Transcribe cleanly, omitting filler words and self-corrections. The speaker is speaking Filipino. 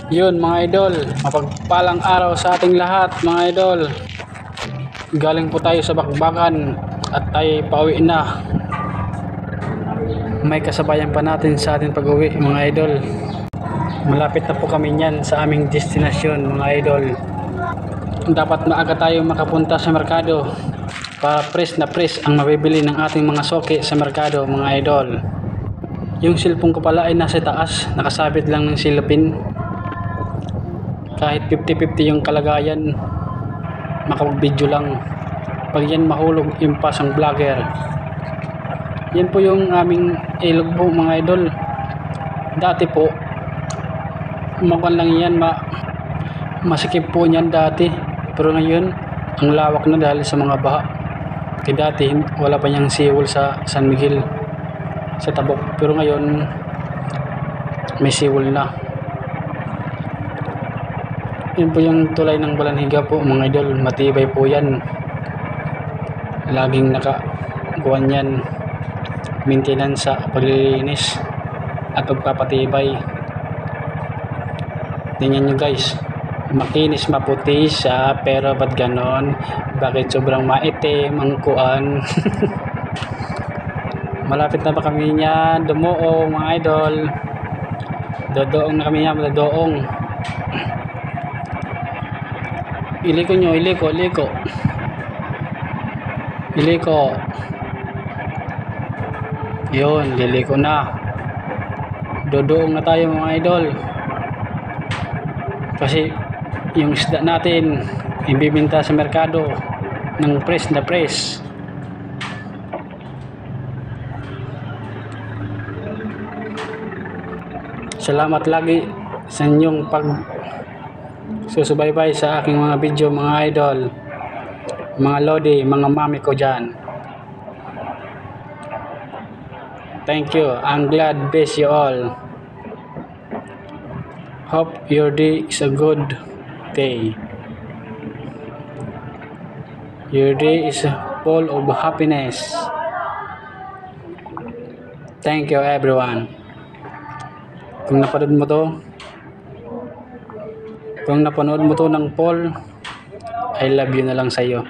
Yun mga idol, mapagpalang araw sa ating lahat mga idol. Galing po tayo sa bakbakan at tayo pauwi na. May kasabayan pa natin sa ating pag-uwi mga idol. Malapit na po kami niyan sa aming destinasyon mga idol. Dapat maaga tayo makapunta sa merkado para fresh na fresh ang mabibili ng ating mga soke sa merkado mga idol. Yung cellphone ko pala ay nasa taas, nakasabit lang ng silipin. Kahit 50-50 yung kalagayan, makapag-video lang. Pag yan mahulog, impas ang vlogger. Yan po yung aming ilog po mga idol. Dati po, makuan lang yan, masikip po niyan dati. Pero ngayon, ang lawak na dahil sa mga baha. Kaya dati, wala pa niyang seawall sa San Miguel, sa Tabok. Pero ngayon, may seawall na. Yan po yung tulay ng Balanhiga po mga idol, matibay po yan. Laging nakakuan yan, maintenance sa paglilinis at pagpapatibay. Tingnan nyo guys, makinis maputi siya, pero ba't ganon? Bakit sobrang maitim ang kuan? Malapit na ba kami niyan? Dumuong mga idol, dodoong na kami niyan, dodoong. Iliko nyo, iliko. Yun, liliko na. Dodoong na tayo mga idol. Kasi yung isda natin ibibenta sa merkado ng fresh na fresh. Salamat lagi sa inyong susubaybay sa aking mga video mga idol, mga lodi, mga mami ko dyan. Thank you. I'm glad bless you all. Hope your day is a good day. Your day is full of happiness. Thank you everyone. Kung napanood mo to ng Paul, I love you na lang sa iyo.